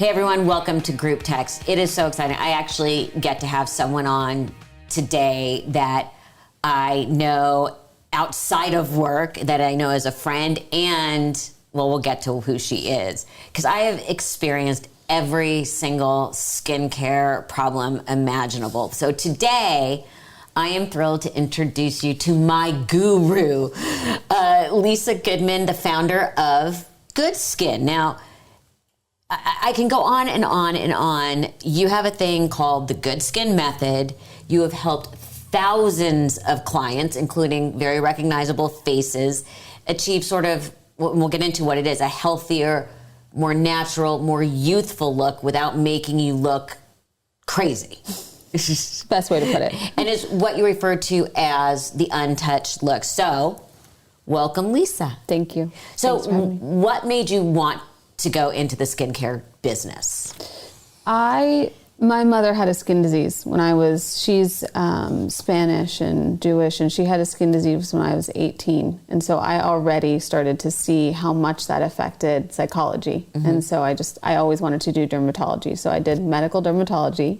Hey everyone, welcome to Group Text. It is so exciting. I actually get to have someone on today that I know outside of work, that I know as a friend, and well, we'll get to who she is. Because I have experienced every single skincare problem imaginable. So today, I am thrilled to introduce you to my guru, Lisa Goodman, the founder of GoodSkin. Now, I can go on and on and on. You have a thing called the GoodSkin method. You have helped thousands of clients, including very recognizable faces, achieve sort of, we'll get into what it is, a healthier, more natural, more youthful look without making you look crazy. Best way to put it. And it's what you refer to as the untouched look. So, welcome, Lisa. Thank you. So, what made you want to go into the skincare business? My mother had a skin disease she's Spanish and Jewish, and she had a skin disease when I was 18. And so I already started to see how much that affected psychology. Mm-hmm. And so I always wanted to do dermatology. So I did medical dermatology.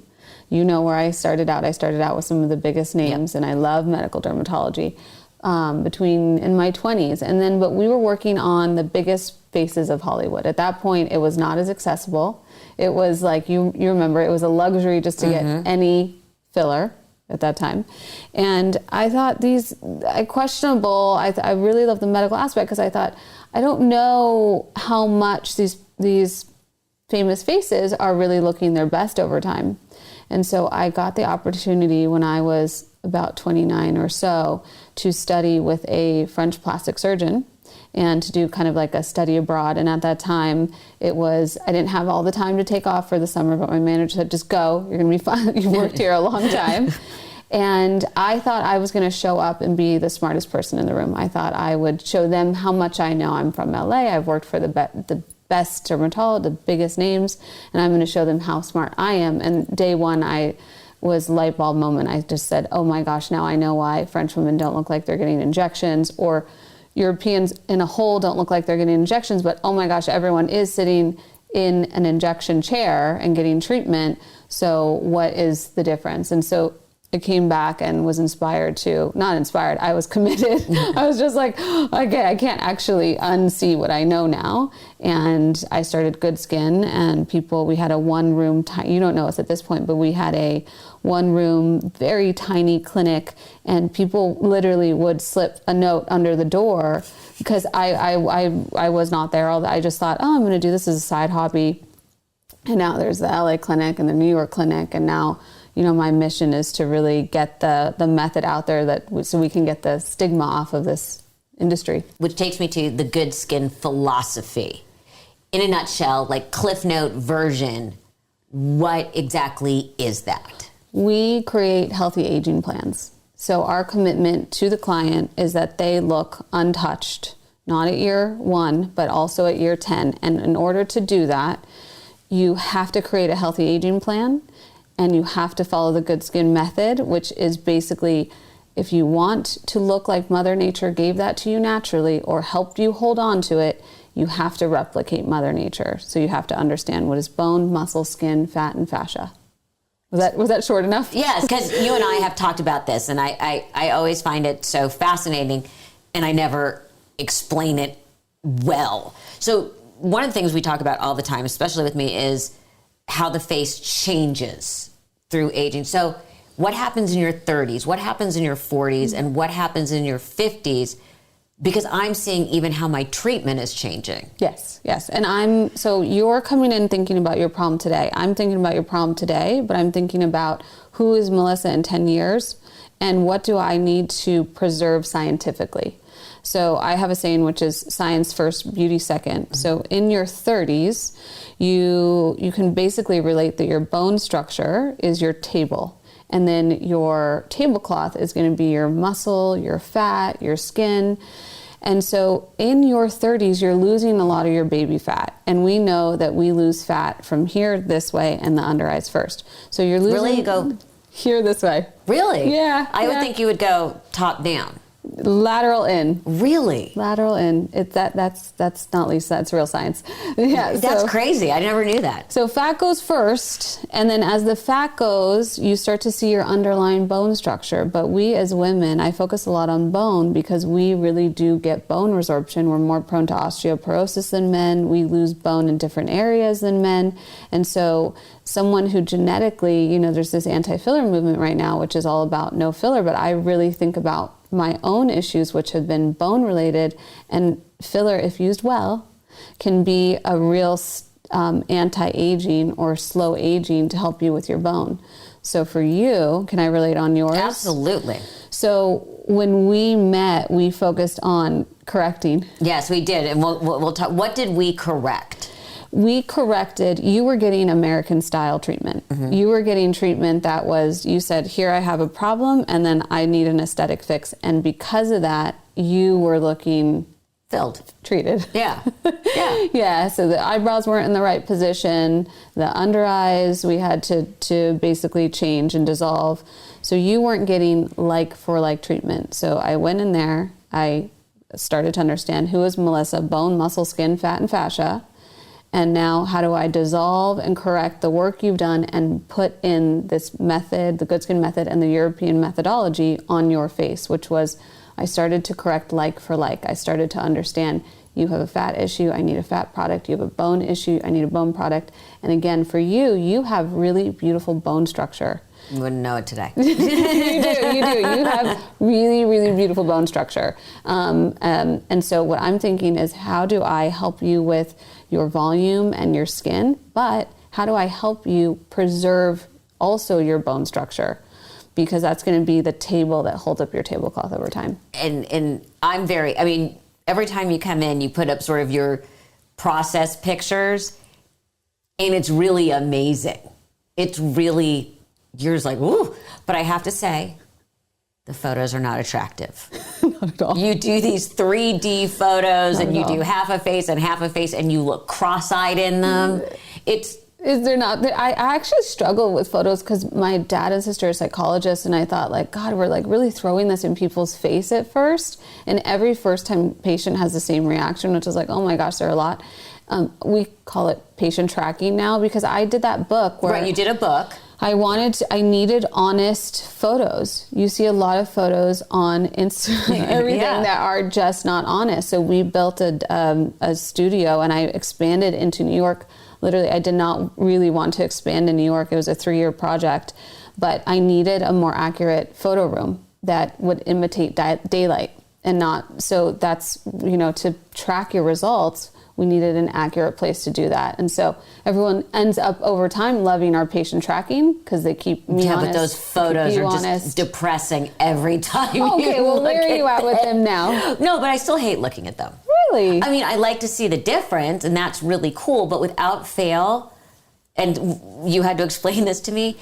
You know where I started out. I started out with some of the biggest names, and I love medical dermatology in my 20s. But we were working on the biggest faces of Hollywood. At that point, it was not as accessible. It was like, you remember, it was a luxury just to get any filler at that time. And I thought questionable. I really love the medical aspect because I thought, I don't know how much these famous faces are really looking their best over time. And so I got the opportunity when I was about 29 or so to study with a French plastic surgeon and to do kind of like a study abroad. And at that time, I didn't have all the time to take off for the summer, but my manager said, just go, you're going to be fine. You've worked here a long time. And I thought I was going to show up and be the smartest person in the room. I thought I would show them how much I know. I'm from LA. I've worked for the best dermatologists, the biggest names, and I'm going to show them how smart I am. And day one, I was light bulb moment. I just said, oh my gosh, now I know why French women don't look like they're getting injections, or Europeans in a whole don't look like they're getting injections, but oh my gosh, everyone is sitting in an injection chair and getting treatment. So what is the difference? And so I came back and was I was committed. I was just like, okay, I can't actually unsee what I know now. And I started GoodSkin, and we had a one-room, you don't know us at this point, but we had a one-room, very tiny clinic, and people literally would slip a note under the door because I was not there. I just thought, I'm going to do this as a side hobby. And now there's the LA clinic and the New York clinic, and now my mission is to really get the method out there so we can get the stigma off of this industry. Which takes me to the GoodSkin philosophy. In a nutshell, like Cliff Note version, what exactly is that? We create healthy aging plans. So our commitment to the client is that they look untouched, not at year 1, but also at year 10. And in order to do that, you have to create a healthy aging plan. And you have to follow the GoodSkin method, which is basically, if you want to look like Mother Nature gave that to you naturally or helped you hold on to it, you have to replicate Mother Nature. So you have to understand what is bone, muscle, skin, fat, and fascia. Was that short enough? Yes, because you and I have talked about this, and I always find it so fascinating, and I never explain it well. So one of the things we talk about all the time, especially with me, is how the face changes through aging. So what happens in your 30s, what happens in your 40s, and what happens in your 50s? Because I'm seeing even how my treatment is changing. Yes. And so you're coming in thinking about your problem today. I'm thinking about your problem today, but I'm thinking about who is Melissa in 10 years and what do I need to preserve scientifically. So I have a saying, which is science first, beauty second. Mm-hmm. So in your 30s, you can basically relate that your bone structure is your table. And then your tablecloth is going to be your muscle, your fat, your skin. And so in your 30s, you're losing a lot of your baby fat. And we know that we lose fat from here this way and the under eyes first. So you're losing... Really? You go... Here this way. Really? Yeah. I would think you would go top down. Lateral in. Really? Lateral in. That's not Lisa. That's real science. Yeah, that's crazy. I never knew that. So fat goes first, and then as the fat goes, you start to see your underlying bone structure. But we as women, I focus a lot on bone because we really do get bone resorption. We're more prone to osteoporosis than men. We lose bone in different areas than men. And so someone who genetically, there's this anti-filler movement right now, which is all about no filler, but I really think about my own issues, which have been bone related, and filler, if used well, can be a real anti-aging or slow aging to help you with your bone. So for you, can I relate on yours? Absolutely. So when we met, we focused on correcting. Yes, we did. And we'll talk. What did we correct? We corrected, you were getting American style treatment. Mm-hmm. You were getting treatment that was, you said, here I have a problem and then I need an aesthetic fix. And because of that, you were looking filled, treated. Yeah. Yeah. Yeah. So the eyebrows weren't in the right position. The under eyes, we had to basically change and dissolve. So you weren't getting like for like treatment. So I went in there, I started to understand who is Melissa, bone, muscle, skin, fat, and fascia. And now how do I dissolve and correct the work you've done and put in this method, the GoodSkin method and the European methodology on your face, which was, I started to correct like for like. I started to understand you have a fat issue, I need a fat product. You have a bone issue, I need a bone product. And again, for you, you have really beautiful bone structure. You wouldn't know it today. You do. You have really, really beautiful bone structure. And so what I'm thinking is, how do I help you with your volume and your skin? But how do I help you preserve also your bone structure? Because that's going to be the table that holds up your tablecloth over time. And every time you come in, you put up sort of your process pictures, and it's really amazing. It's really... You're just like, ooh. But I have to say, the photos are not attractive. Not at all. You do these 3D photos and you do half a face and you look cross-eyed in them. They're not. I actually struggle with photos because my dad and sister are psychologists, and I thought, like, God, we're like really throwing this in people's face at first. And every first time patient has the same reaction, which is like, oh my gosh, there are a lot. We call it patient tracking now because I did that book where... Right, you did a book. I needed honest photos. You see a lot of photos on Instagram, everything that are just not honest. So we built a studio, and I expanded into New York. Literally, I did not really want to expand in New York. It was a 3-year project, but I needed a more accurate photo room that would imitate daylight and not. So that's, to track your results, we needed an accurate place to do that. And so everyone ends up over time loving our patient tracking because they keep me honest. Yeah, but those photos are just depressing every time. Okay, well, where are you at with them now? No, but I still hate looking at them. Really? I mean, I like to see the difference, and that's really cool, but without fail, and you had to explain this to me,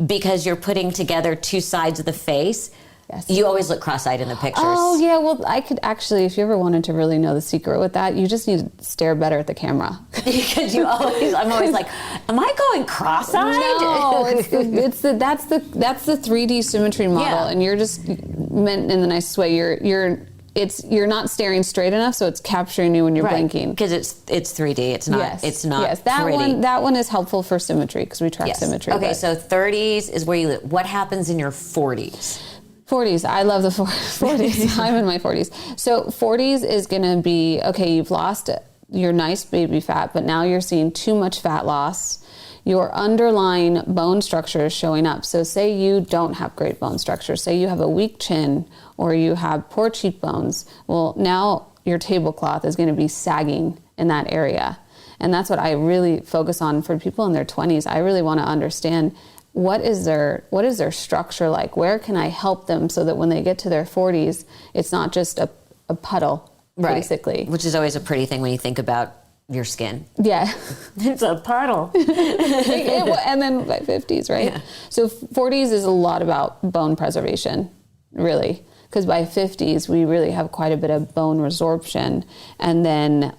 because you're putting together two sides of the face. Yes. You always look cross-eyed in the pictures. Oh, yeah. Well, I could actually, if you ever wanted to really know the secret with that, you just need to stare better at the camera. Because I'm always like, am I going cross-eyed? No, that's the 3D symmetry model, and you're just meant in the nicest way. You're not staring straight enough, so it's capturing you when you're blinking. Because it's 3D. It's not. Yes. It's not. Yes, pretty. That one is helpful for symmetry because we track symmetry. Okay, so 30s is where you live. What happens in your 40s? 40s. I love the 40s. I'm in my 40s. So 40s is going to be, okay, you've lost your nice baby fat, but now you're seeing too much fat loss. Your underlying bone structure is showing up. So say you don't have great bone structure. Say you have a weak chin or you have poor cheekbones. Well, now your tablecloth is going to be sagging in that area. And that's what I really focus on for people in their 20s. I really want to understand what is their structure like? Where can I help them so that when they get to their 40s, it's not just a puddle, basically. Which is always a pretty thing when you think about your skin. Yeah. It's a puddle. And then by 50s, right? Yeah. So 40s is a lot about bone preservation, really. Because by 50s, we really have quite a bit of bone resorption and then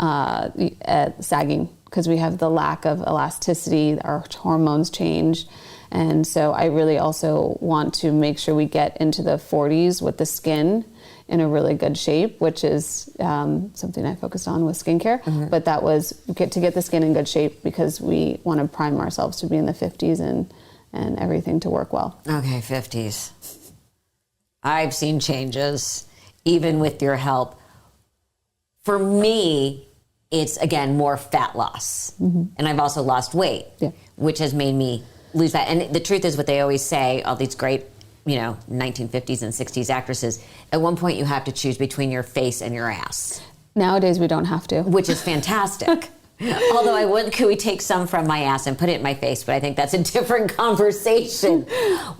sagging because we have the lack of elasticity, our hormones change. And so I really also want to make sure we get into the 40s with the skin in a really good shape, which is something I focused on with skincare. But that was to get the skin in good shape because we want to prime ourselves to be in the 50s and everything to work well. Okay, 50s. I've seen changes, even with your help. For me, it's, again, more fat loss. And I've also lost weight, which has made me lose that. And the truth is what they always say, all these great, 1950s and 60s actresses, at one point you have to choose between your face and your ass. Nowadays we don't have to. Which is fantastic. Although could we take some from my ass and put it in my face? But I think that's a different conversation.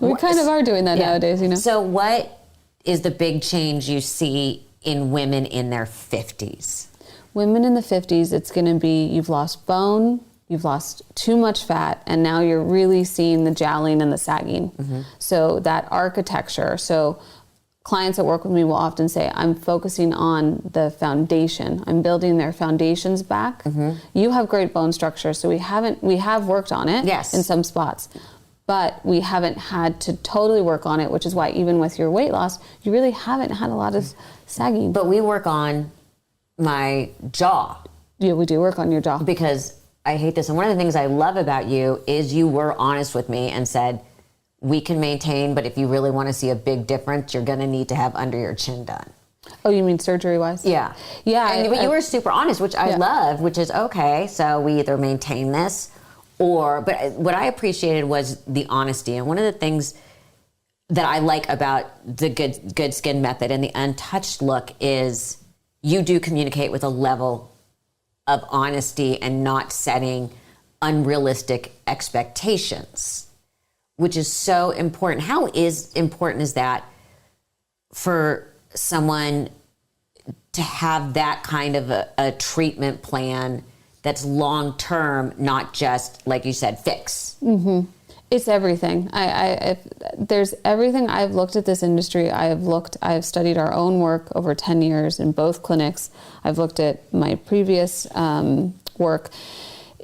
We kind of are doing that nowadays, So what is the big change you see in women in their 50s? Women in the 50s, it's going to be you've lost bone, you've lost too much fat, and now you're really seeing the jowling and the sagging. So that architecture. So clients that work with me will often say, I'm focusing on the foundation. I'm building their foundations back. You have great bone structure, so we have worked on it in some spots. But we haven't had to totally work on it, which is why even with your weight loss, you really haven't had a lot of sagging. But we work on my jaw. Yeah, we do work on your jaw. Because I hate this. And one of the things I love about you is you were honest with me and said, we can maintain, but if you really want to see a big difference, you're going to need to have under your chin done. Oh, you mean surgery-wise? Yeah. Yeah. But you were super honest, which I love, which is, okay, so we either maintain this but what I appreciated was the honesty. And one of the things that I like about the Good Skin method and the Untouched Look is you do communicate with a level of honesty and not setting unrealistic expectations, which is so important. How important is that for someone to have that kind of a treatment plan that's long-term, not just, like you said, fix? It's everything. If there's everything. I've looked at this industry. I've studied our own work over 10 years in both clinics. I've looked at my previous work.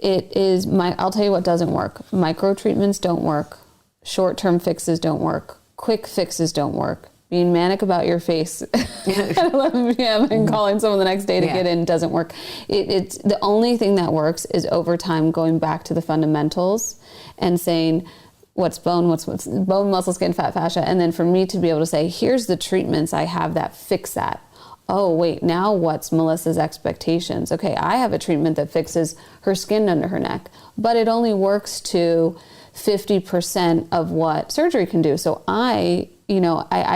I'll tell you what doesn't work. Micro treatments don't work. Short-term fixes don't work. Quick fixes don't work. Being manic about your face at 11 p.m. and calling someone the next day to get in doesn't work. It's the only thing that works is over time going back to the fundamentals and saying what's bone, what's bone, muscle, skin, fat, fascia, and then for me to be able to say, here's the treatments I have that fix that. Oh, wait, now what's Melissa's expectations? Okay, I have a treatment that fixes her skin under her neck, but it only works to 50% of what surgery can do. So I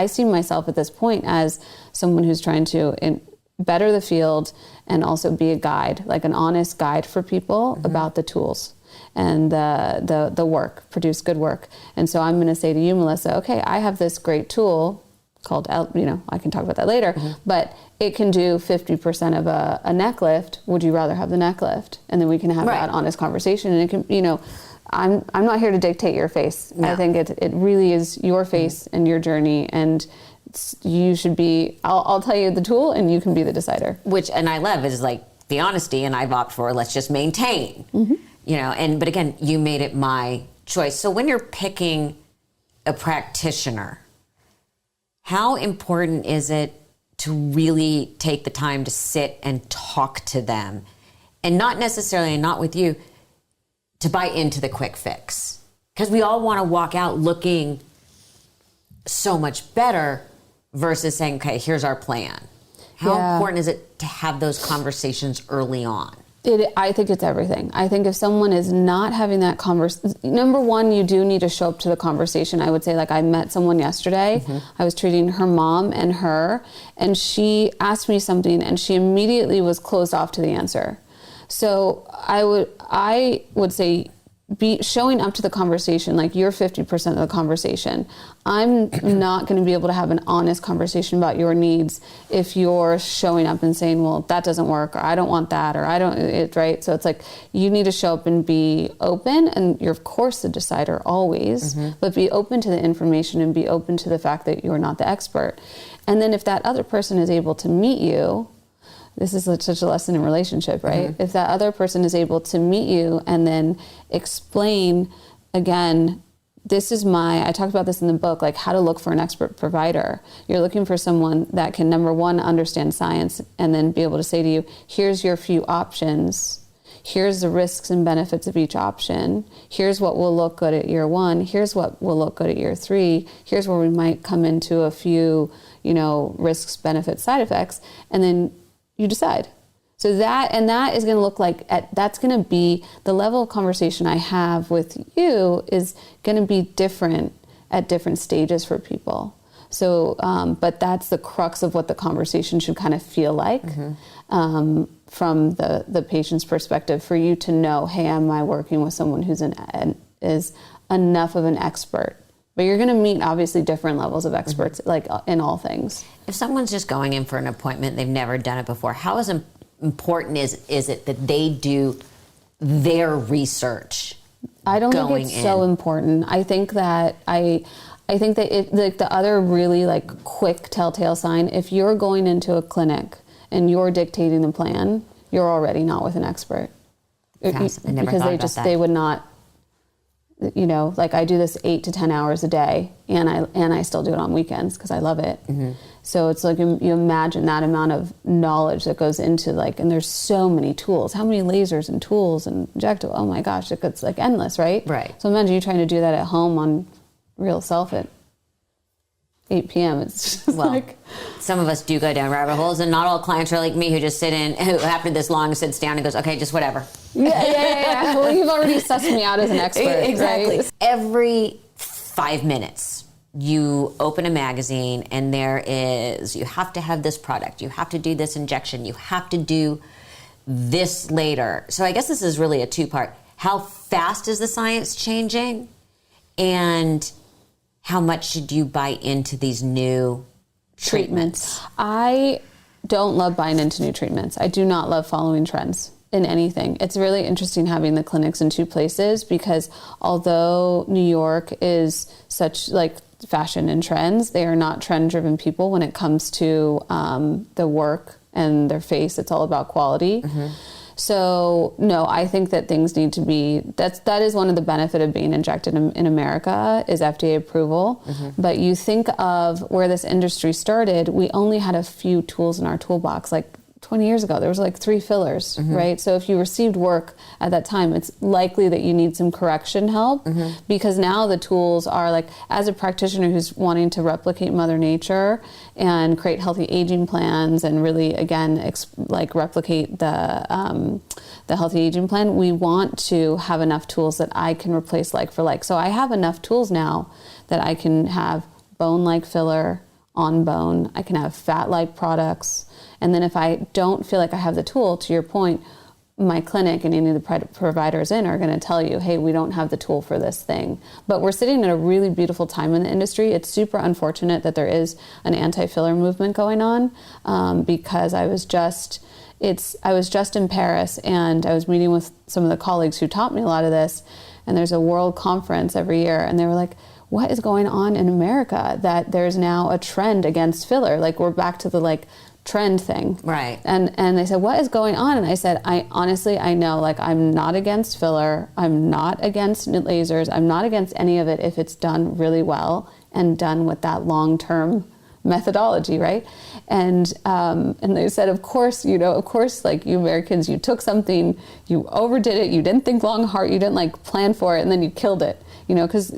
see myself at this point as someone who's trying to better the field and also be a guide, like an honest guide for people about the tools and the work, produce good work. And so I'm going to say to you, Melissa, okay, I have this great tool called, I can talk about that later, but it can do 50% of a neck lift. Would you rather have the neck lift? And then we can have that honest conversation. And it can, I'm not here to dictate your face. No. I think it really is your face and your journey, and you should be. I'll tell you the tool, and you can be the decider. And I love is like the honesty, and I've opted for let's just maintain. But again, you made it my choice. So when you're picking a practitioner, how important is it to really take the time to sit and talk to them, and not necessarily, not with you, to buy into the quick fix? Because we all want to walk out looking so much better versus saying, okay, here's our plan. How important is it to have those conversations early on? I think it's everything. I think if someone is not having that conversation, number one, you do need to show up to the conversation. I would say, like, I met someone yesterday. I was treating her mom and her, and she asked me something, and she immediately was closed off to the answer. So I would say be showing up to the conversation, like you're 50% of the conversation. I'm not going to be able to have an honest conversation about your needs if you're showing up and saying, well, that doesn't work, or I don't want that, or right? So it's like you need to show up and be open, and you're of course the decider always, but be open to the information and be open to the fact that you're not the expert. And then if that other person is able to meet you, this is such a lesson in relationship, right? If that other person is able to meet you and then explain, again, I talked about this in the book, like how to look for an expert provider. You're looking for someone that can, number one, understand science, and then be able to say to you, here's your few options. Here's the risks and benefits of each option. Here's what will look good at year 1. Here's what will look good at year 3. Here's where we might come into a few, risks, benefits, side effects. And then you decide. So that is going to look like, that's going to be the level of conversation I have with you is going to be different at different stages for people. So, but that's the crux of what the conversation should kind of feel like. From the patient's perspective, for you to know, hey, am I working with someone who's is enough of an expert? But you're going to meet obviously different levels of experts, like in all things. If someone's just going in for an appointment, they've never done it before, how important is it that they do their research? I don't think it's so important. I think that the other really like quick telltale sign, if you're going into a clinic and you're dictating the plan, you're already not with an expert. Because they would not, like I do this 8 to 10 hours a day, and I still do it on weekends because I love it. So it's like you imagine that amount of knowledge that goes into and there's so many tools. How many lasers and tools and injectable? Oh my gosh, it's like endless, right? Right. So imagine you trying to do that at home on real self at 8 p.m. It's just some of us do go down rabbit holes, and not all clients are like me who just sit in, who after this long sits down and goes, okay, just whatever. Yeah. Well, you've already sussed me out as an expert. Exactly. Right? Every 5 minutes, you open a magazine and you have to have this product, you have to do this injection, you have to do this later. So I guess this is really a two-part. How fast is the science changing? And how much should you buy into these new treatments? I don't love buying into new treatments. I do not love following trends in anything. It's really interesting having the clinics in two places, because although New York is such fashion and trends, they are not trend-driven people when it comes to the work and their face. It's all about quality. So no, I think that things need to be, that is one of the benefit of being injected in America is FDA approval. But you think of where this industry started, we only had a few tools in our toolbox. 20 years ago, there was 3 fillers, right? So if you received work at that time, it's likely that you need some correction help, because now the tools are as a practitioner who's wanting to replicate Mother Nature and create healthy aging plans and really, again, replicate the healthy aging plan, we want to have enough tools that I can replace like for like. So I have enough tools now that I can have bone-like filler on bone. I can have fat-like products. And then if I don't feel like I have the tool, to your point, my clinic and any of the providers are going to tell you, hey, we don't have the tool for this thing. But we're sitting at a really beautiful time in the industry. It's super unfortunate that there is an anti-filler movement going on, because I was just in Paris, and I was meeting with some of the colleagues who taught me a lot of this. And there's a world conference every year, and they were like, what is going on in America that there's now a trend against filler? We're back to the trend thing. Right. And they said, what is going on? And I said, I honestly know, I'm not against filler. I'm not against lasers. I'm not against any of it if it's done really well and done with that long-term methodology, right? And they said, of course, you Americans, you took something, you overdid it, you didn't think long, hard, you didn't plan for it, and then you killed it. Because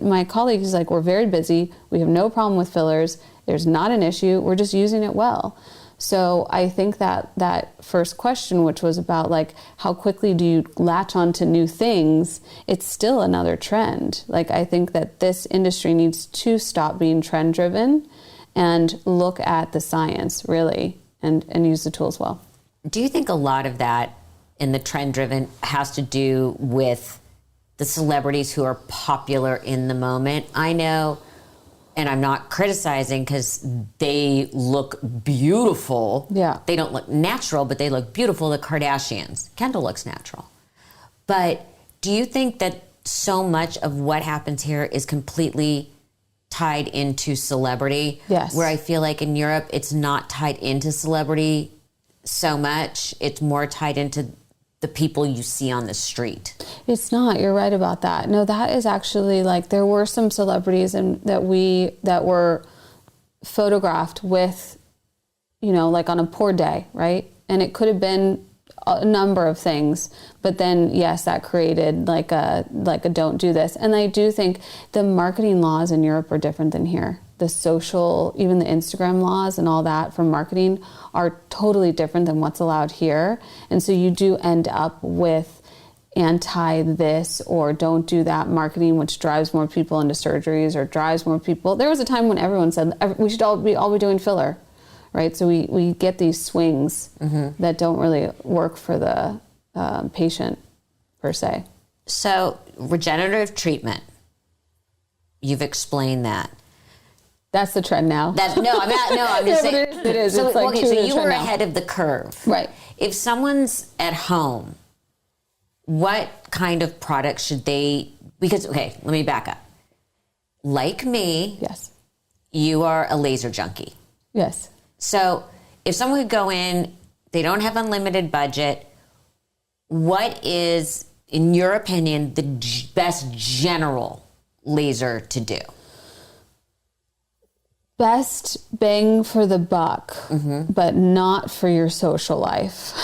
my colleague is we're very busy, we have no problem with fillers, there's not an issue, we're just using it well. So I think that first question, which was about how quickly do you latch on to new things, it's still another trend. I think that this industry needs to stop being trend driven and look at the science really and use the tools well. Do you think a lot of that in the trend driven has to do with the celebrities who are popular in the moment? I know, and I'm not criticizing because they look beautiful. Yeah. They don't look natural, but they look beautiful. The Kardashians. Kendall looks natural. But do you think that so much of what happens here is completely tied into celebrity? Yes. Where I feel like in Europe, it's not tied into celebrity so much. It's more tied into the people you see on the street. It's not. You're right about that. No, that is actually like, there were some celebrities that were photographed with, like on a poor day, right? And it could have been a number of things, but then yes, that created like a don't do this. And I do think the marketing laws in Europe are different than here. The social, even the Instagram laws and all that for marketing are totally different than what's allowed here. And so you do end up with anti this or don't do that marketing, which drives more people into surgeries or drives more people. There was a time when everyone said we should all be doing filler, right? So we get these swings that don't really work for the patient per se. So regenerative treatment, you've explained that. That's the trend now. I'm just saying. But it is. So, it's like so you were now. ahead of the curve. Right. If someone's at home, what kind of products should they, because, okay, let me back up. Like me, Yes. you are a laser junkie. Yes. So if someone could go in, they don't have unlimited budget, what is, in your opinion, the best general laser to do? Best bang for the buck, but not for your social life.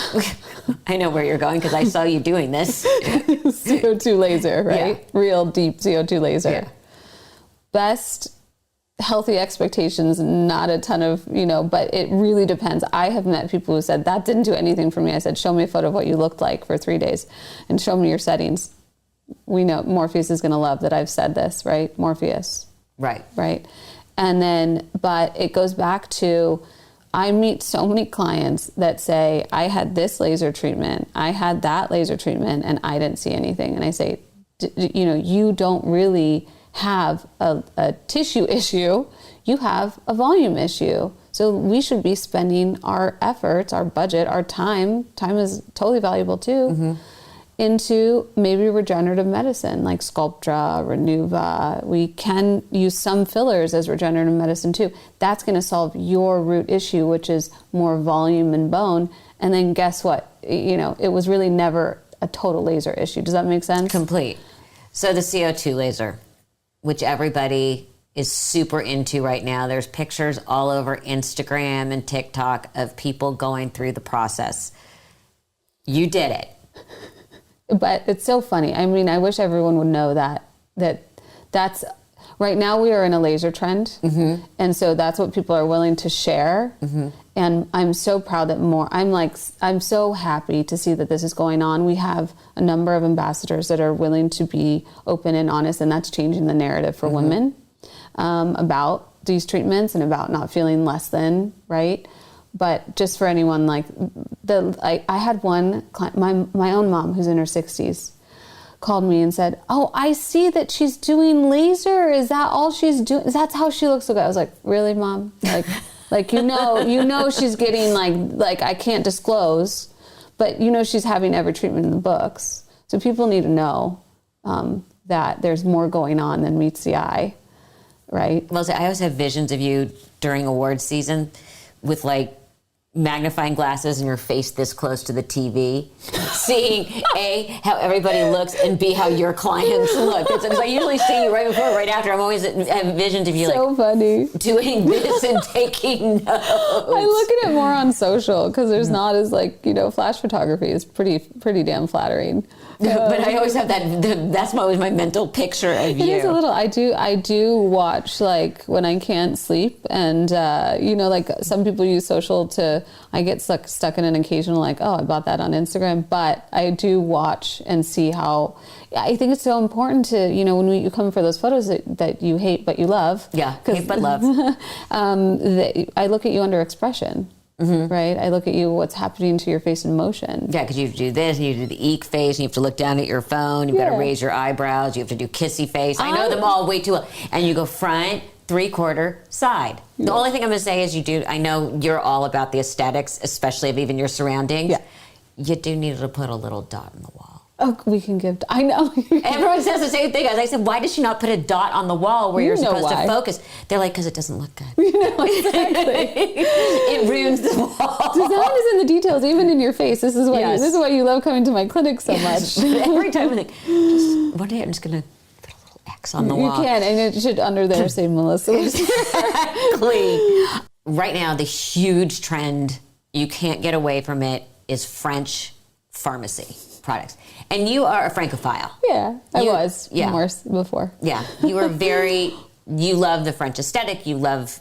I know where you're going because I saw you doing this. CO2 laser, right? Yeah. Real deep CO2 laser. Yeah. Best healthy expectations, not a ton of, but it really depends. I have met people who said, that didn't do anything for me. I said, show me a photo of what you looked like for 3 days and show me your settings. We know Morpheus is going to love that I've said this, right? Morpheus. Right. Right. And then, but it goes back to, I meet so many clients that say, I had this laser treatment, I had that laser treatment, and I didn't see anything. And I say, you don't really have a tissue issue, you have a volume issue. So we should be spending our efforts, our budget, our time is totally valuable too, into maybe regenerative medicine like Sculptra, Renuva. We can use some fillers as regenerative medicine too. That's going to solve your root issue, which is more volume and bone. And then guess what? It was really never a total laser issue. Does that make sense? Complete. So the CO2 laser, which everybody is super into right now. There's pictures all over Instagram and TikTok of people going through the process. You did it. But it's so funny. I mean, I wish everyone would know that's right now we are in a laser trend. And so that's what people are willing to share. And I'm so proud that I'm so happy to see that this is going on. We have a number of ambassadors that are willing to be open and honest, and that's changing the narrative for women about these treatments and about not feeling less than, right? But just for anyone, I had one client, my own mom, who's in her 60s, called me and said, "Oh, I see that she's doing laser. Is that all she's doing? That's how she looks like?" I was like, "Really, Mom? She's getting like I can't disclose, but she's having every treatment in the books. So people need to know that there's more going on than meets the eye, right?" Well, I always have visions of you during awards season with magnifying glasses and your face this close to the TV, seeing A, how everybody looks, and B, how your clients look. Because I usually see you right before, right after. I'm always have visions of you so funny doing this and taking notes. I look at it more on social because there's not as flash photography is pretty damn flattering. But I always have that's always my mental picture of you. It is a little. I do watch when I can't sleep, and some people use social to. I get stuck in an occasional I bought that on Instagram, but I do watch and see how. I think it's so important to when you come for those photos that you hate but you love. Yeah, hate but love. I look at you under expression. Right? I look at you, what's happening to your face in motion. Yeah, because you have to do this, and you have to do the eek face, and you have to look down at your phone, you've got to raise your eyebrows, you have to do kissy face. I know them all way too well. And you go front, 3/4, side. The only thing I'm going to say is I know you're all about the aesthetics, especially of even your surroundings. Yeah. You do need to put a little dot in the wall. Oh, we can give. I know. Everyone says the same thing. I said, why does she not put a dot on the wall where you're supposed to focus? They're like, because it doesn't look good. You know, exactly. It ruins the wall. Design is in the details, even in your face. This is why this is why you love coming to my clinic so much. Every time I think, one day I'm just going to put a little X on the wall. You can, and it should under there say Melissa. Exactly. Right now, the huge trend, you can't get away from it, is French pharmacy products. And you are a Francophile. Yeah, I was more before. Yeah, you were you love the French aesthetic. You love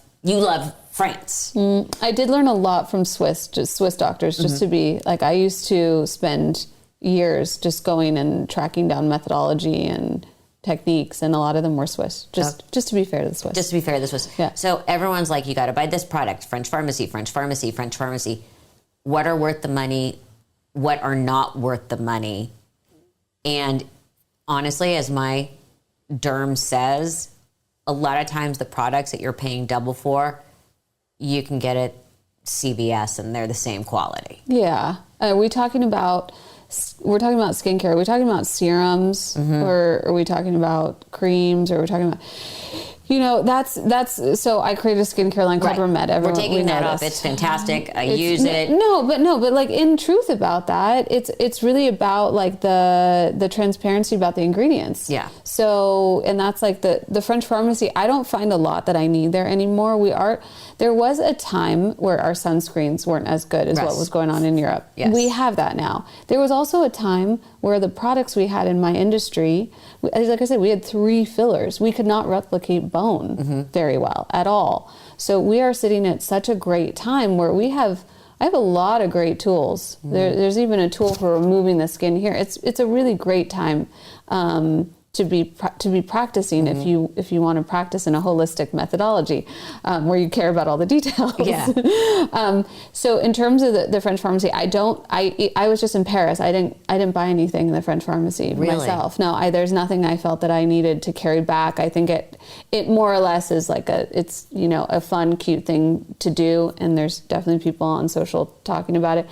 France. I did learn a lot from Swiss doctors, just to be like, I used to spend years just going and tracking down methodology and techniques, and a lot of them were Swiss. Just to be fair to the Swiss. Just to be fair to the Swiss. Yeah. So everyone's like, you got to buy this product, French pharmacy, French pharmacy, French pharmacy. What are worth the money? What are not worth the money? And honestly, as my derm says, a lot of times the products that you're paying double for, you can get at CVS and they're the same quality. Yeah. We're talking about skincare. Are we talking about serums, or are we talking about creams, or are we talking about... You know, that's so I created a skincare line called Remed. We're taking that up. It's fantastic. I use it. No, but like, in truth about that, it's really about like the transparency about the ingredients. Yeah. So, and that's like the French pharmacy. I don't find a lot that I need there anymore. There was a time where our sunscreens weren't as good as what was going on in Europe. Yes. We have that now. There was also a time where the products we had in my industry, like I said, we had 3 fillers. We could not replicate bone very well at all. So we are sitting at such a great time where I have a lot of great tools. There's even a tool for removing the skin here. It's a really great time to be practicing if you want to practice in a holistic methodology where you care about all the details. Yeah. So in terms of the French pharmacy, I was just in Paris. I didn't buy anything in the French pharmacy myself. No, there's nothing I felt that I needed to carry back. I think it more or less is like it's a fun, cute thing to do, and there's definitely people on social talking about it.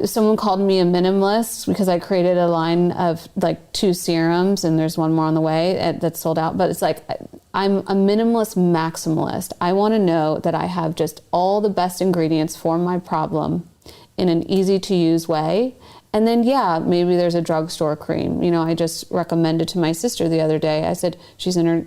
Someone called me a minimalist because I created a line of like 2 serums, and there's one more on the way that's sold out. But it's like, I'm a minimalist maximalist. I want to know that I have just all the best ingredients for my problem in an easy to use way. And then, maybe there's a drugstore cream. I just recommended to my sister the other day. I said, she's in her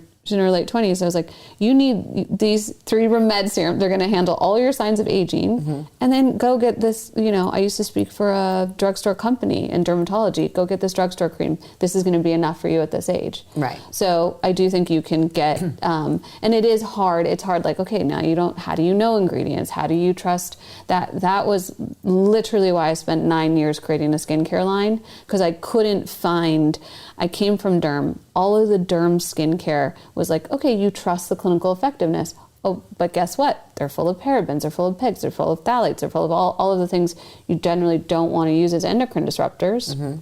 late 20s. I was like, you need these 3 Remed serums. They're going to handle all your signs of aging. And then go get this, I used to speak for a drugstore company in dermatology. Go get this drugstore cream. This is going to be enough for you at this age. Right. So I do think you can get, and it is hard. It's hard. Like, okay, now how do you know ingredients? How do you trust that? That was literally why I spent 9 years creating a skincare line, because I couldn't find, I came from derm. All of the derm skincare was like, okay, you trust the clinical effectiveness. Oh, but guess what? They're full of parabens, they're full of PIGs, they're full of phthalates, they're full of all of the things you generally don't want to use as endocrine disruptors.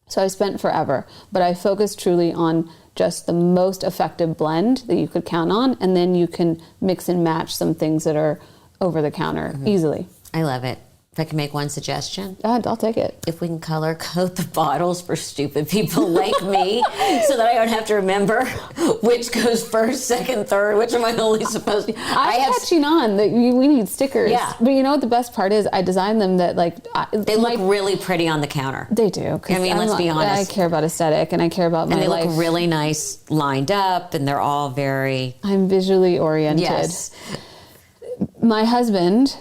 So I spent forever, but I focused truly on just the most effective blend that you could count on, and then you can mix and match some things that are over the counter easily. I love it. If I can make one suggestion. I'll take it. If we can color code the bottles for stupid people like me so that I don't have to remember which goes first, second, third, which am I only supposed to... I'm catching on that we need stickers. Yeah. But you know what the best part is? I designed them that they look really pretty on the counter. They do. I mean, let's be honest. I care about aesthetic, and I care about my life. And they look really nice lined up, and they're all very... I'm visually oriented. Yes. My husband...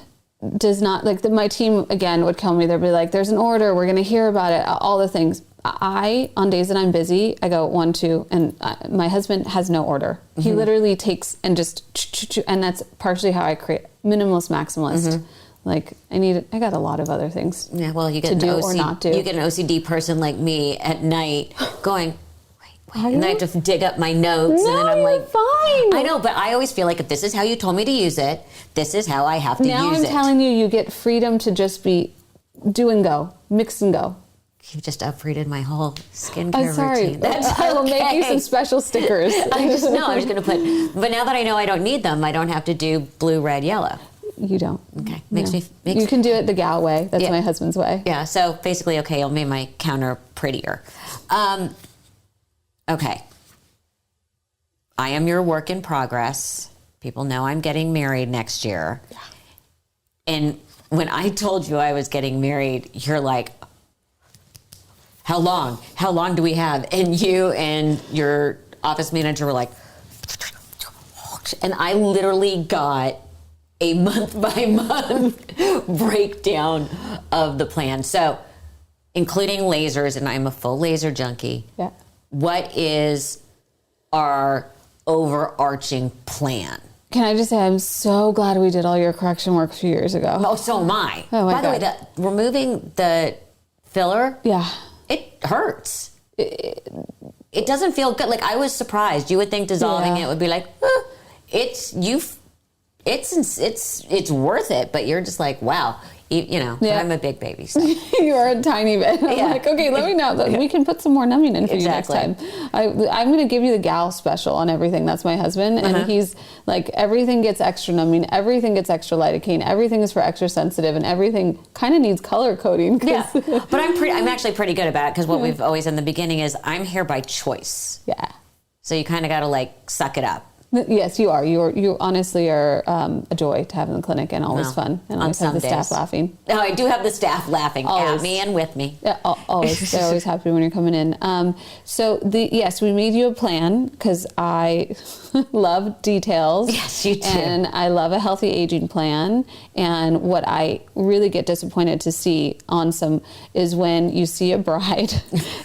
does not, like, my team again would call me. They'd be like, there's an order, we're going to hear about it, all the things. On days that I'm busy, I go 1, 2, and my husband has no order. He literally takes and just and that's partially how I create minimalist maximalist. Like, I got a lot of other things. Yeah, well, you get to do or not do. You get an OCD person like me at night going, wait, and then I have to dig up my notes, and then I'm like, fine. I know, but I always feel like if this is how you told me to use it, this is how I have to use it. Now I'm telling you, you get freedom to just be do and go, mix and go. You've just uprooted my whole skincare routine. That's okay. I will make you some special stickers. I'm just going to put, but now that I know I don't need them, I don't have to do blue, red, yellow. You don't. Okay. You can do it the gal way. That's my husband's way. Yeah. So basically, okay, I'll make my counter prettier. Okay. I am your work in progress. People know I'm getting married next year. Yeah. And when I told you I was getting married, you're like, how long? How long do we have? And you and your office manager were like, and I literally got a month by month breakdown of the plan. So, including lasers, and I'm a full laser junkie. Yeah. What is our overarching plan? Can I just say, I'm so glad we did all your correction work a few years ago. Oh, so am I. Oh, my God. By the way, removing the filler, it hurts. It doesn't feel good. Like, I was surprised. You would think dissolving it would be like, it's worth it, but you're just like, wow. I'm a big baby. So. You are a tiny bit. I'm like, okay, let me know. We can put some more numbing in for you next time. I'm going to give you the gal special on everything. That's my husband. And he's like, everything gets extra numbing. Everything gets extra lidocaine. Everything is for extra sensitive. And everything kind of needs color coding. Yeah. But I'm actually pretty good about it, because what we've always in the beginning is I'm here by choice. Yeah. So you kind of got to like suck it up. Yes, you are. You honestly are a joy to have in the clinic, and always fun. And always have the staff laughing. Oh, I do have the staff laughing always. At me and with me. Yeah, always. They're always happy when you're coming in. Yes, we made you a plan because I love details. Yes, you do. And I love a healthy aging plan. And what I really get disappointed to see on some is when you see a bride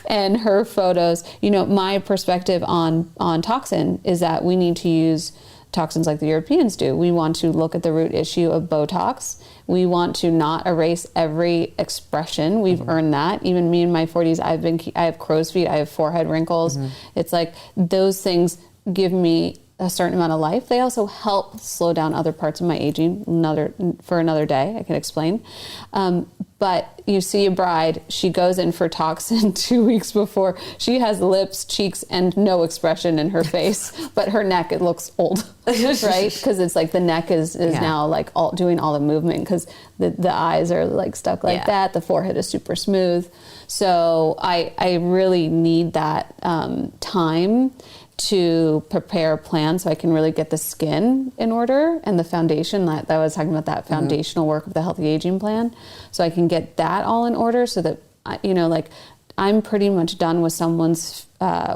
and her photos. My perspective on toxin is that we need to use toxins like the Europeans do. We want to look at the root issue of Botox. We want to not erase every expression. We've earned that. Even me in my 40s, I have crow's feet. I have forehead wrinkles. It's like those things give me a certain amount of life. They also help slow down other parts of my aging for another day. I can explain. But you see a bride, she goes in for toxin 2 weeks before. She has lips, cheeks, and no expression in her face, but her neck, it looks old, right? Because it's like the neck is now like doing all the movement, because the eyes are like stuck like that. The forehead is super smooth. So I really need that time to prepare a plan so I can really get the skin in order and the foundation that I was talking about, that foundational work of the healthy aging plan. So I can get that all in order so that, I'm pretty much done with someone's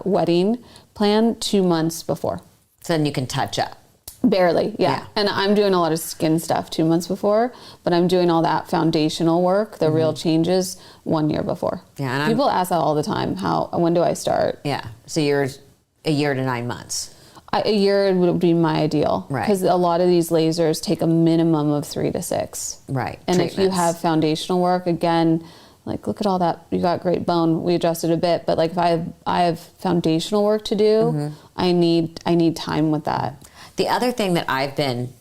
wedding plan 2 months before. So then you can touch up. Barely, yeah. And I'm doing a lot of skin stuff 2 months before, but I'm doing all that foundational work, the real changes 1 year before. Yeah, and people ask that all the time. When do I start? Yeah. So you're a year to 9 months. A year would be my ideal. Right. Because a lot of these lasers take a minimum of 3 to 6. Right. And if you have foundational work, again, like, look at all that. You got great bone. We adjusted a bit. But like, if I have foundational work to do, I need time with that. The other thing that I've been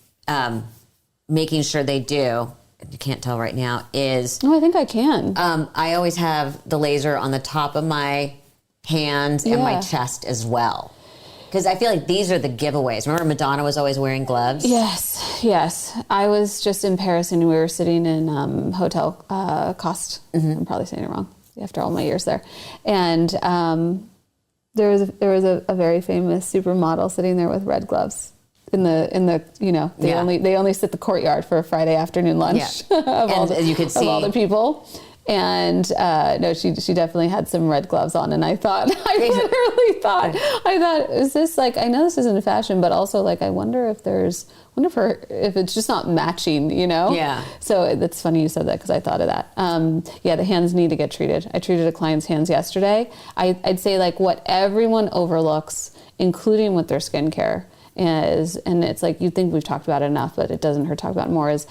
making sure they do, you can't tell right now, is... No, I think I can. I always have the laser on the top of my hands and my chest as well. Because I feel like these are the giveaways. Remember Madonna was always wearing gloves? Yes. I was just in Paris and we were sitting in Hotel Coste. I'm probably saying it wrong after all my years there. And there was a very famous supermodel sitting there with red gloves. In the they only sit the courtyard for a Friday afternoon lunch of all the people. And no, she definitely had some red gloves on, and I literally thought, is this like, I know this isn't a fashion, but also like, I wonder if it's just not matching, Yeah. So it's funny you said that, because I thought of that. The hands need to get treated. I treated a client's hands yesterday. I'd say like what everyone overlooks, including with their skincare, and it's like, you think we've talked about it enough, but it doesn't hurt to talk about it more, is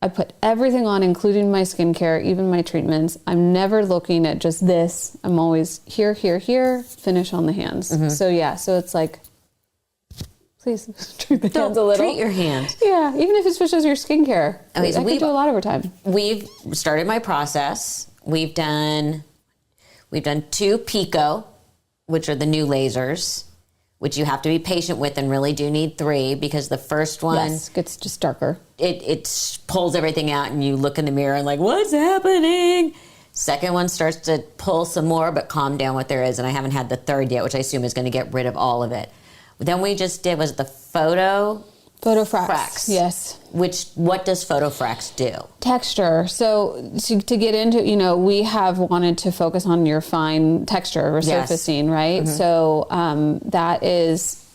I put everything on, including my skincare, even my treatments. I'm never looking at just this. I'm always here, finish on the hands. So it's like, please treat the hands a little. Treat your hands. Yeah, even if it's just your skincare. Okay, so I could do a lot over time. We've started my process. We've done 2 Pico, which are the new lasers. which you have to be patient with and really do need 3 because the first one gets just darker. It pulls everything out and you look in the mirror and like, what's happening? Second one starts to pull some more, but calm down what there is. And I haven't had the third yet, which I assume is going to get rid of all of it. Then we just did, was the Photofrax. Yes. What does Photofrax do? Texture. So to get into, we have wanted to focus on your fine texture, resurfacing, right? Mm-hmm. So that is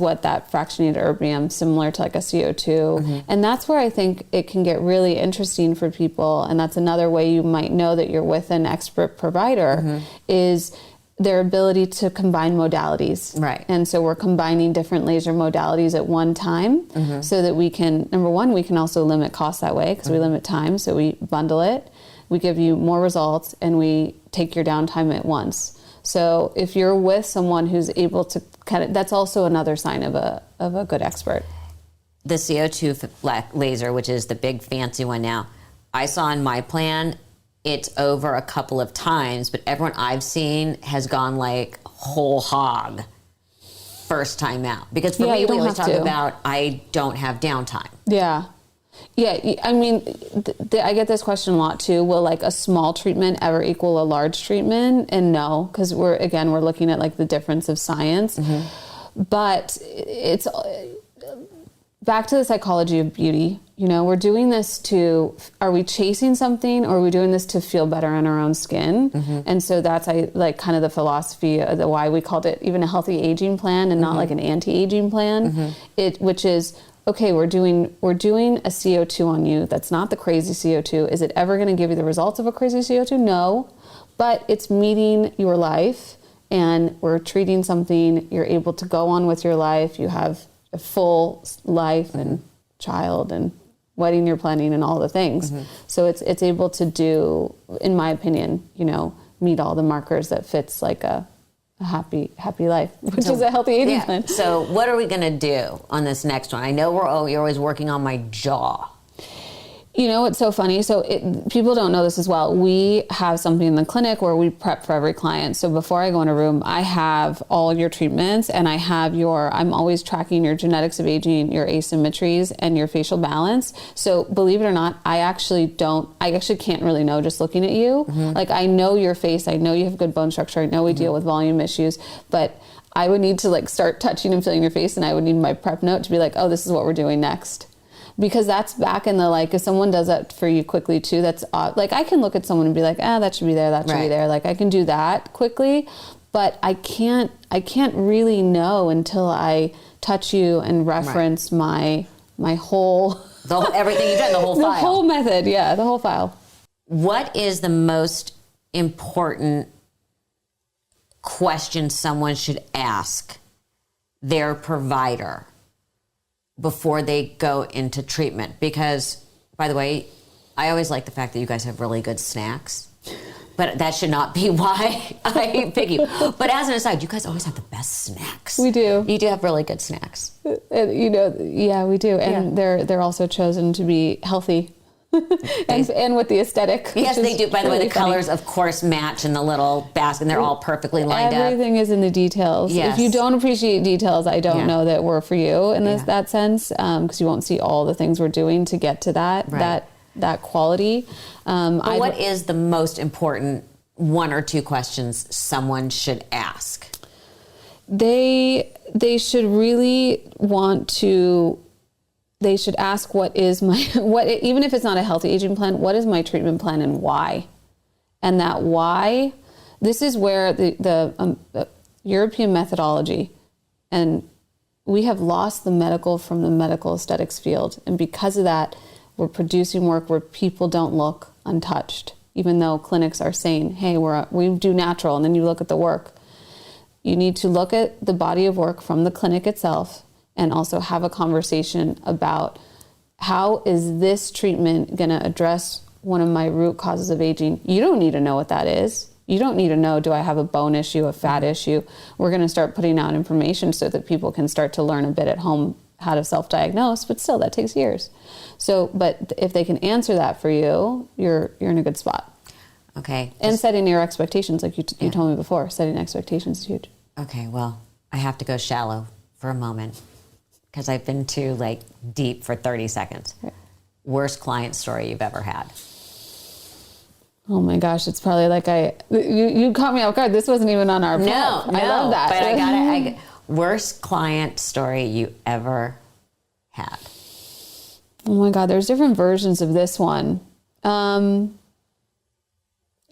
what that fractionated erbium, similar to like a CO2. Mm-hmm. And that's where I think it can get really interesting for people. And that's another way you might know that you're with an expert provider is their ability to combine modalities. Right. And so we're combining different laser modalities at one time so that we can, number one, we can also limit costs that way because we limit time. So we bundle it, we give you more results, and we take your downtime at once. So if you're with someone who's able to that's also another sign of a good expert. The CO2 laser, which is the big fancy one now, I saw in my plan, it's over a couple of times, but everyone I've seen has gone like whole hog first time out. Because for me, we always talk about I don't have downtime. Yeah. Yeah, I mean, I get this question a lot too. Will like a small treatment ever equal a large treatment? And no, because we're looking at like the difference of science. Mm-hmm. But it's back to the psychology of beauty. We're doing this are we chasing something, or are we doing this to feel better in our own skin? Mm-hmm. And so that's kind of the philosophy of why we called it even a healthy aging plan and not like an anti-aging plan. Which is, okay, we're doing a CO2 on you. That's not the crazy CO2. Is it ever going to give you the results of a crazy CO2? No, but it's meeting your life, and we're treating something. You're able to go on with your life. You have a full life and child and wedding you're planning and all the things. So it's able to do, in my opinion, meet all the markers that fits like a happy life, which is a healthy aging plan. So what are we going to do on this next one? I know you're always working on my jaw. It's so funny. So people don't know this as well. We have something in the clinic where we prep for every client. So before I go in a room, I have all your treatments, and I have I'm always tracking your genetics of aging, your asymmetries, and your facial balance. So believe it or not, I actually can't really know just looking at you. Mm-hmm. Like I know your face, I know you have good bone structure, I know we deal with volume issues, but I would need to like start touching and feeling your face, and I would need my prep note to be like, oh, this is what we're doing next. Because that's back in the, like, if someone does that for you quickly too, that's like, I can look at someone and be like, that should be there, that should be there. Like I can do that quickly, but I can't really know until I touch you and reference my whole, everything you've done, the whole file. The whole method. Yeah. The whole file. What is the most important question someone should ask their provider before they go into treatment? Because, by the way, I always like the fact that you guys have really good snacks, but that should not be why I pick you. But as an aside, you guys always have the best snacks. We do. You do have really good snacks. Yeah, we do. And they're also chosen to be healthy. and with the aesthetic. Yes, they do. By the way, the colors, of course, match in the little basket, and they're all perfectly lined up. Everything is in the details. Yes. If you don't appreciate details, I don't know that we're for you in that sense, because you won't see all the things we're doing to get to that quality. But what is the most important 1 or 2 questions someone should ask? They should really want to. They should ask, even if it's not a healthy aging plan, what is my treatment plan and why? And that why, this is where the European methodology, and we have lost the medical from the medical aesthetics field. And because of that, we're producing work where people don't look untouched, even though clinics are saying, hey, we do natural, and then you look at the work. You need to look at the body of work from the clinic itself, and also have a conversation about how is this treatment going to address one of my root causes of aging. You don't need to know what that is. You don't need to know, do I have a bone issue, a fat issue? We're going to start putting out information so that people can start to learn a bit at home how to self-diagnose, but still that takes years. So, but if they can answer that for you, you're in a good spot. Okay. And setting your expectations, like you told me before, setting expectations is huge. Okay, well, I have to go shallow for a moment because I've been too like deep for 30 seconds. Worst client story you've ever had? Oh my gosh, it's probably like you caught me off guard. This wasn't even on our prep. No, I love that. But worst client story you ever had? Oh my God, there's different versions of this one.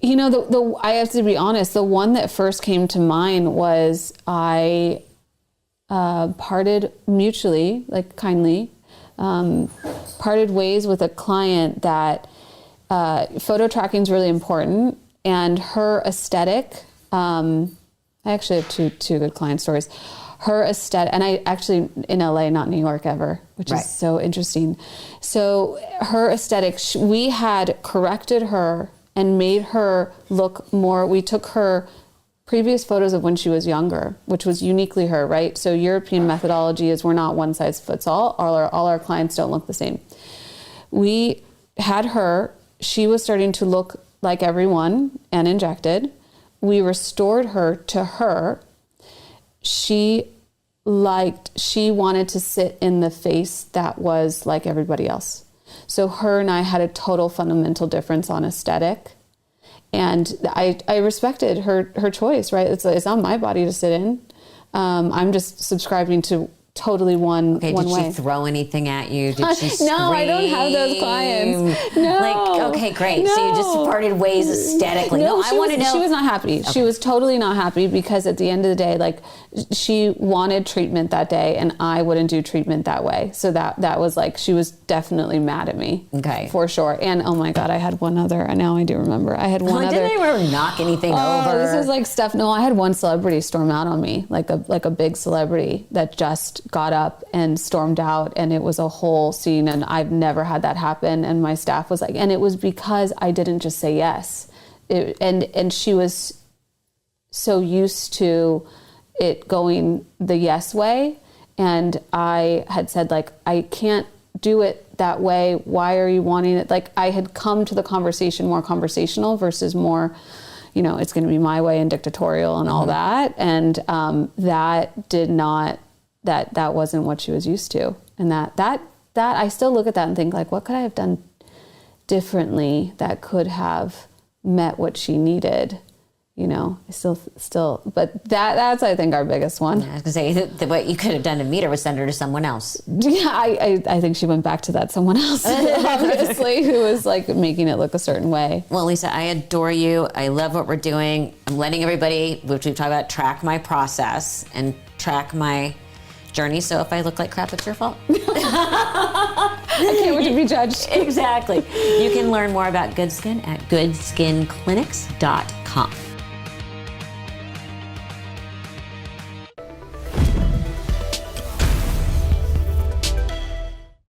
You know, I have to be honest, the one that first came to mind was I parted mutually, like kindly, parted ways with a client that photo tracking is really important, and her aesthetic, I actually have two good client stories. Her aesthetic, and I actually in LA, not New York ever, which is so interesting. So her aesthetic, we had corrected her and made her look more, we took her previous photos of when she was younger, which was uniquely her, right? So European methodology is we're not one size fits all. All our clients don't look the same. We had her, she was starting to look like everyone and injected. We restored her to her. She wanted to sit in the face that was like everybody else. So her and I had a total fundamental difference on aesthetic. And I respected her choice, right? It's not my body to sit in. I'm just subscribing to totally one way. Did she throw anything at you? Did she scream? No, I don't have those clients. No. Like, okay, great. No. So you just parted ways aesthetically. No, I want to know. She was not happy. Okay. She was totally not happy because at the end of the day, like, she wanted treatment that day and I wouldn't do treatment that way. So that was like, she was definitely mad at me. Okay. For sure. And oh my God, I had one other, and now I do remember. I had one other. Didn't anyone ever knock anything over? This is like stuff. No, I had one celebrity storm out on me, like a big celebrity that just got up and stormed out, and it was a whole scene, and I've never had that happen. And my staff was like, and it was because I didn't just say yes. And she was so used to it going the yes way. And I had said, like, I can't do it that way. Why are you wanting it? Like, I had come to the conversation more conversational versus more, you know, it's going to be my way and dictatorial and all that. And that wasn't what she was used to. And that I still look at that and think, like, what could I have done differently that could have met what she needed? You know, I still, but that's, I think, our biggest one. I was gonna say that what you could have done to meet her was send her to someone else. Yeah, I think she went back to that someone else, obviously, who was like making it look a certain way. Well, Lisa, I adore you. I love what we're doing. I'm letting everybody, which we've talked about, track my process and track my journey. So if I look like crap, it's your fault. I can't wait to be judged. Exactly. You can learn more about GoodSkin at goodskinclinics.com.